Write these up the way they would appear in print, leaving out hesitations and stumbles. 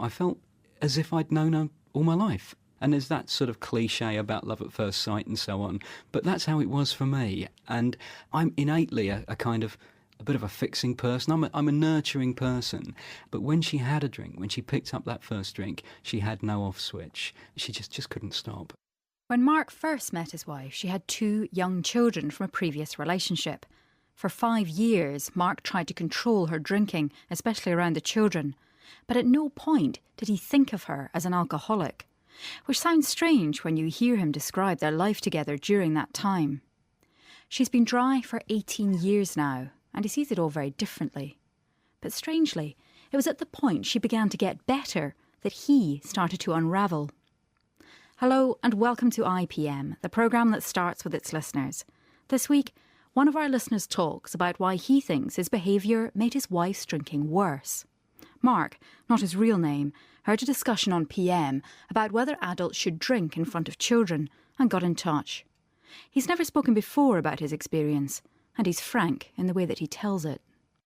I felt as if I'd known her all my life. And there's that sort of cliche about love at first sight and so on, but that's how it was for me. And I'm innately a bit of a fixing person. I'm a nurturing person. But when she had a drink, when she picked up that first drink, she had no off switch. She just couldn't stop. When Mark first met his wife, she had 2 young children from a previous relationship. For 5 years, Mark tried to control her drinking, especially around the children. But at no point did he think of her as an alcoholic, which sounds strange when you hear him describe their life together during that time. She's been dry for 18 years now, and he sees it all very differently. But strangely, it was at the point she began to get better that he started to unravel. Hello and welcome to IPM, the programme that starts with its listeners. This week, one of our listeners talks about why he thinks his behaviour made his wife's drinking worse. Mark, not his real name, heard a discussion on PM about whether adults should drink in front of children and got in touch. He's never spoken before about his experience, and he's frank in the way that he tells it.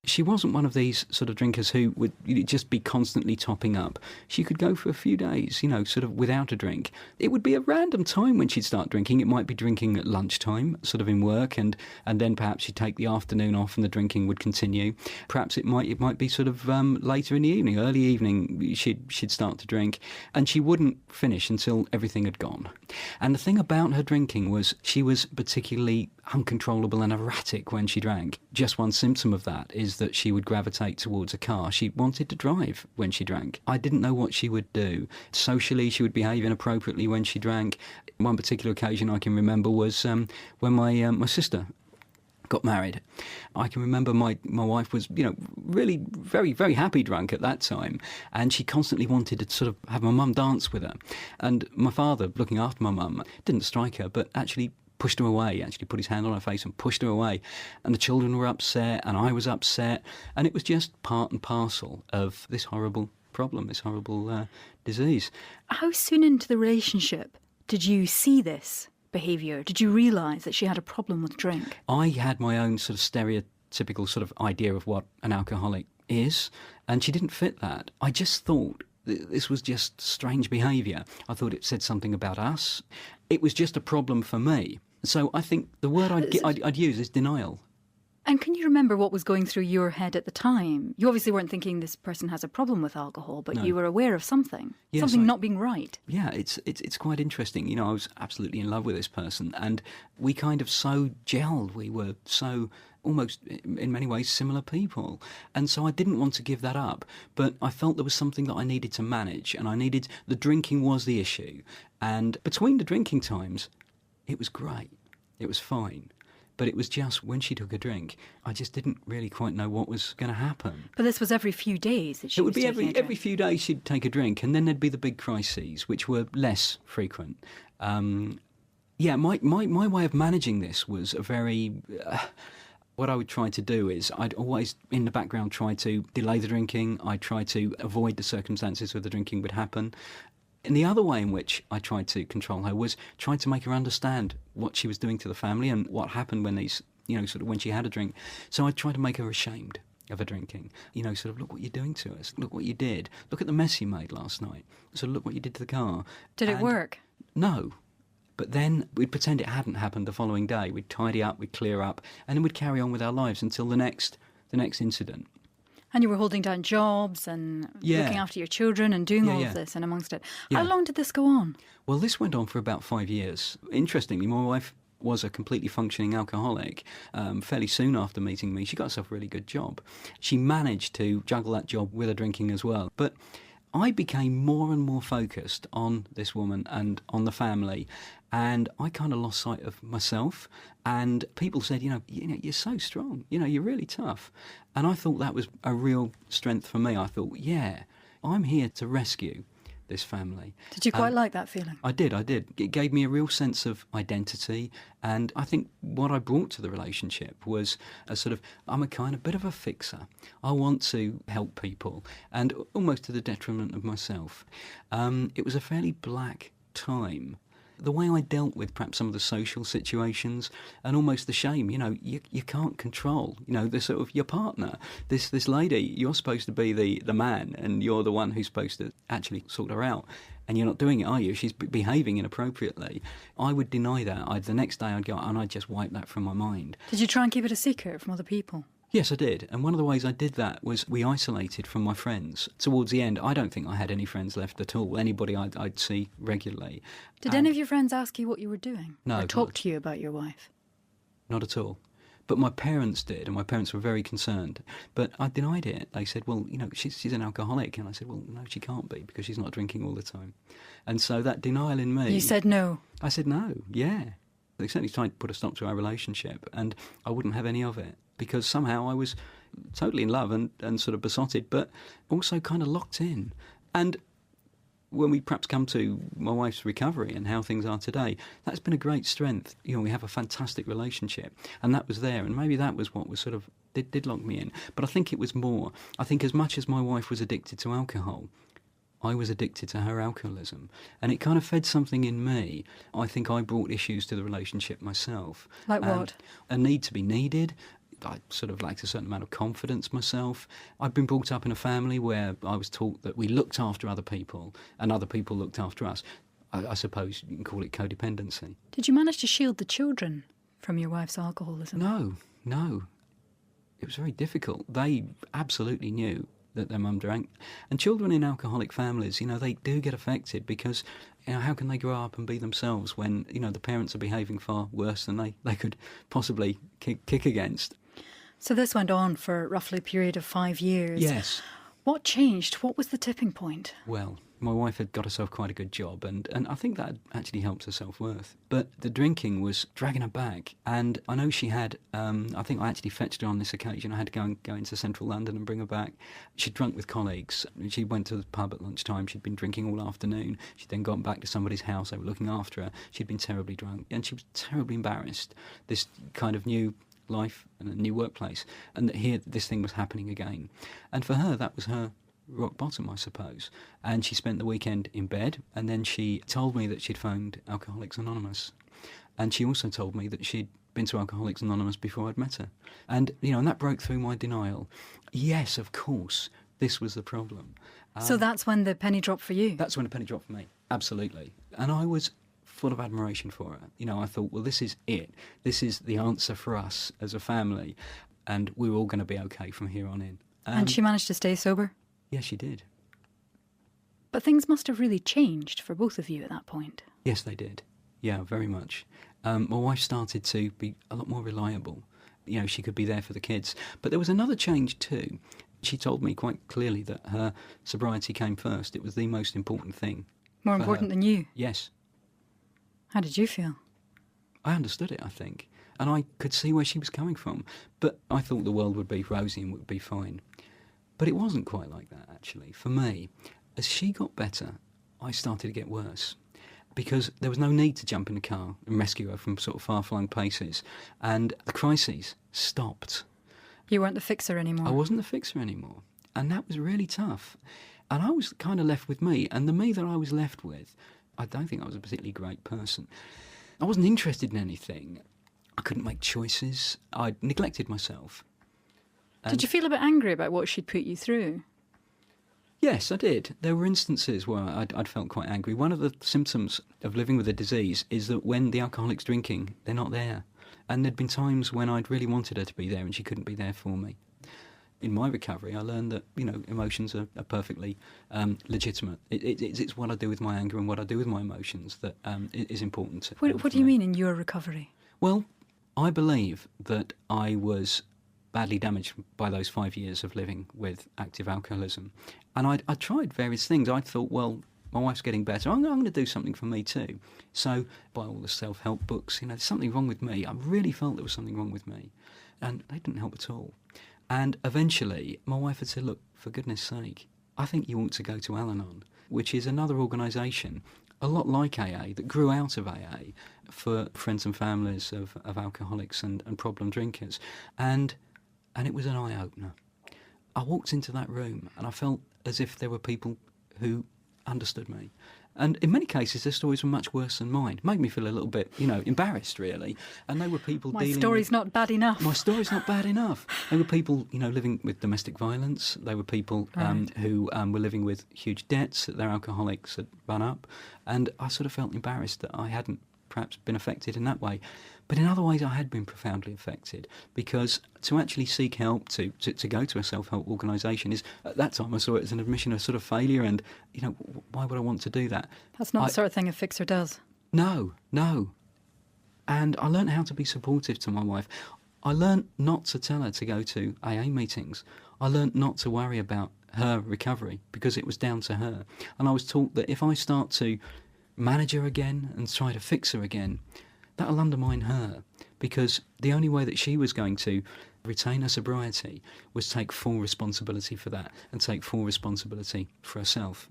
She wasn't one of these sort of drinkers who would just be constantly topping up. She could go for a few days, sort of without a drink. It would be a random time when she'd start drinking. It might be drinking at lunchtime, sort of in work, and then perhaps she'd take the afternoon off and the drinking would continue. Perhaps it might be sort of later in the evening, early evening, she'd start to drink, and she wouldn't finish until everything had gone. And the thing about her drinking was she was particularly uncontrollable and erratic when she drank. Just one symptom of that is that she would gravitate towards a car. She wanted to drive when she drank. I didn't know what she would do. Socially, she would behave inappropriately when she drank. One particular occasion I can remember was when my sister got married. I can remember my wife was, really very, very happy drunk at that time, and she constantly wanted to sort of have my mum dance with her. And my father, looking after my mum, didn't strike her, but actually pushed her away, actually put his hand on her face and pushed her away. And the children were upset, and I was upset, and it was just part and parcel of this horrible problem, this horrible disease. How soon into the relationship did you see this behaviour? Did you realise that she had a problem with drink? I had my own sort of stereotypical sort of idea of what an alcoholic is, and she didn't fit that. I just thought this was just strange behaviour. I thought it said something about us. It was just a problem for me. So I think the word I'd use is denial. And can you remember what was going through your head at the time? You obviously weren't thinking this person has a problem with alcohol, but no. You were aware of something, not being right. Yeah, it's quite interesting. I was absolutely in love with this person, and we kind of so gelled. We were so almost, in many ways, similar people. And so I didn't want to give that up, but I felt there was something that I needed to manage, and the drinking was the issue. And between the drinking times, it was great. It was fine. But it was just when she took a drink, I just didn't really quite know what was going to happen. But this was every few days that she was taking a drink? Every few days she'd take a drink, and then there'd be the big crises, which were less frequent. My way of managing this was a very... what I would try to do is I'd always, in the background, try to delay the drinking. I'd try to avoid the circumstances where the drinking would happen. And the other way in which I tried to control her was trying to make her understand what she was doing to the family and what happened when when she had a drink. So I tried to make her ashamed of her drinking. Sort of, look what you're doing to us. Look what you did. Look at the mess you made last night. So look what you did to the car. Did it work? No. But then we'd pretend it hadn't happened the following day. We'd tidy up, we'd clear up, and then we'd carry on with our lives until the next incident. And you were holding down jobs and looking after your children and doing all of this and amongst it. How long did this go on? Well, this went on for about 5 years. Interestingly, my wife was a completely functioning alcoholic. Fairly soon after meeting me, she got herself a really good job. She managed to juggle that job with her drinking as well. But I became more and more focused on this woman and on the family, and I kind of lost sight of myself. And people said, you're so strong, you're really tough. And I thought that was a real strength for me. I thought, I'm here to rescue this family. Did you quite like that feeling? I did. It gave me a real sense of identity, and I think what I brought to the relationship was I'm a kind of bit of a fixer. I want to help people, and almost to the detriment of myself. It was a fairly black time the way I dealt with perhaps some of the social situations and almost the shame, you can't control, the sort of your partner. This lady, you're supposed to be the man, and you're the one who's supposed to actually sort her out. And you're not doing it, are you? She's behaving inappropriately. I would deny that. The next day I'd go and I'd just wipe that from my mind. Did you try and keep it a secret from other people? Yes, I did. And one of the ways I did that was we isolated from my friends. Towards the end, I don't think I had any friends left at all, anybody I'd see regularly. Did any of your friends ask you what you were doing? No. Or talk to you about your wife? Not at all. But my parents did, and my parents were very concerned. But I denied it. They said, well, she's an alcoholic. And I said, well, no, she can't be, because she's not drinking all the time. And so that denial in me... You said no? I said no, yeah. They certainly tried to put a stop to our relationship, and I wouldn't have any of it, because somehow I was totally in love and sort of besotted, but also kind of locked in. And when we perhaps come to my wife's recovery and how things are today, that's been a great strength. We have a fantastic relationship, and that was there, and maybe that was what was sort of did lock me in. But I think it was more. I think as much as my wife was addicted to alcohol, I was addicted to her alcoholism, and it kind of fed something in me. I think I brought issues to the relationship myself. Like what? A need to be needed. I sort of lacked a certain amount of confidence myself. I'd been brought up in a family where I was taught that we looked after other people and other people looked after us. I suppose you can call it codependency. Did you manage to shield the children from your wife's alcoholism? No. It was very difficult. They absolutely knew that their mum drank. And children in alcoholic families, they do get affected because, how can they grow up and be themselves when, the parents are behaving far worse than they could possibly kick against. So this went on for roughly a period of 5 years. Yes. What changed? What was the tipping point? Well, my wife had got herself quite a good job, and I think that actually helped her self-worth. But the drinking was dragging her back, and I know she had, I think I actually fetched her on this occasion. I had to go into central London and bring her back. She'd drunk with colleagues. She went to the pub at lunchtime. She'd been drinking all afternoon. She'd then gone back to somebody's house. They were looking after her. She'd been terribly drunk, and she was terribly embarrassed. This kind of new life and a new workplace, and that here this thing was happening again. And for her, that was her rock bottom, I suppose. And she spent the weekend in bed, and then she told me that she'd phoned Alcoholics Anonymous. And she also told me that she'd been to Alcoholics Anonymous before I'd met her. And, and that broke through my denial. Yes, of course, this was the problem. So that's when the penny dropped for you? That's when the penny dropped for me, absolutely. And I was full of admiration for her. I thought, well, this is it. This is the answer for us as a family, and we're all going to be okay from here on in. And she managed to stay sober? Yes, she did. But things must have really changed for both of you at that point. Yes, they did. Yeah, very much. My wife started to be a lot more reliable. She could be there for the kids. But there was another change too. She told me quite clearly that her sobriety came first. It was the most important thing. More important than you? Yes. How did you feel? I understood it, I think. And I could see where she was coming from. But I thought the world would be rosy and would be fine. But it wasn't quite like that, actually. For me, as she got better, I started to get worse. Because there was no need to jump in a car and rescue her from sort of far-flung places. And the crises stopped. You weren't the fixer anymore? I wasn't the fixer anymore. And that was really tough. And I was kind of left with me. And the me that I was left with, I don't think I was a particularly great person. I wasn't interested in anything. I couldn't make choices. I neglected myself. Did you feel a bit angry about what she'd put you through? Yes, I did. There were instances where I'd felt quite angry. One of the symptoms of living with a disease is that when the alcoholic's drinking, they're not there. And there'd been times when I'd really wanted her to be there and she couldn't be there for me. In my recovery, I learned that, emotions are perfectly legitimate. It's what I do with my anger and what I do with my emotions that is important. What do you mean in your recovery? Well, I believe that I was badly damaged by those 5 years of living with active alcoholism. And I tried various things. I thought, well, my wife's getting better. I'm going to do something for me too. So, buy all the self-help books. There's something wrong with me. I really felt there was something wrong with me. And they didn't help at all. And eventually, my wife had said, look, for goodness sake, I think you ought to go to Al-Anon, which is another organisation, a lot like AA, that grew out of AA for friends and families of alcoholics and problem drinkers. And it was an eye-opener. I walked into that room and I felt as if there were people who understood me. And in many cases, their stories were much worse than mine. Made me feel a little bit, embarrassed, really. And they were people My story's not bad enough. My story's not bad enough. They were people, living with domestic violence. They were people who were living with huge debts that their alcoholics had run up. And I sort of felt embarrassed that I hadn't perhaps been affected in that way. But in other ways I had been profoundly affected, because to actually seek help, to go to a self-help organisation is, at that time I saw it as an admission of sort of failure, and, why would I want to do that? That's not the sort of thing a fixer does. No. And I learnt how to be supportive to my wife. I learnt not to tell her to go to AA meetings. I learnt not to worry about her recovery, because it was down to her. And I was taught that if I start to manage her again and try to fix her again, that'll undermine her, because the only way that she was going to retain her sobriety was take full responsibility for that and take full responsibility for herself.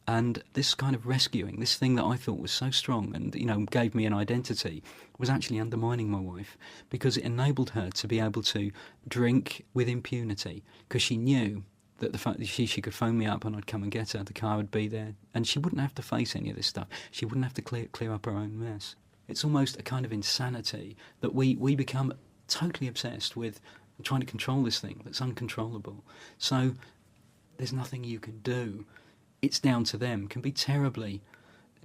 And this kind of rescuing, this thing that I thought was so strong and, gave me an identity, was actually undermining my wife, because it enabled her to be able to drink with impunity, because she knew that the fact that she could phone me up and I'd come and get her, the car would be there, and she wouldn't have to face any of this stuff. She wouldn't have to clear up her own mess. It's almost a kind of insanity that we become totally obsessed with trying to control this thing that's uncontrollable. So there's nothing you can do. It's down to them. It can be terribly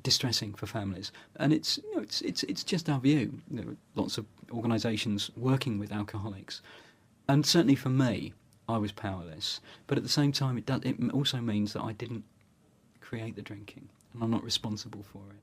distressing for families. And it's just our view. There are lots of organisations working with alcoholics. And certainly for me, I was powerless. But at the same time, it also means that I didn't create the drinking, and I'm not responsible for it.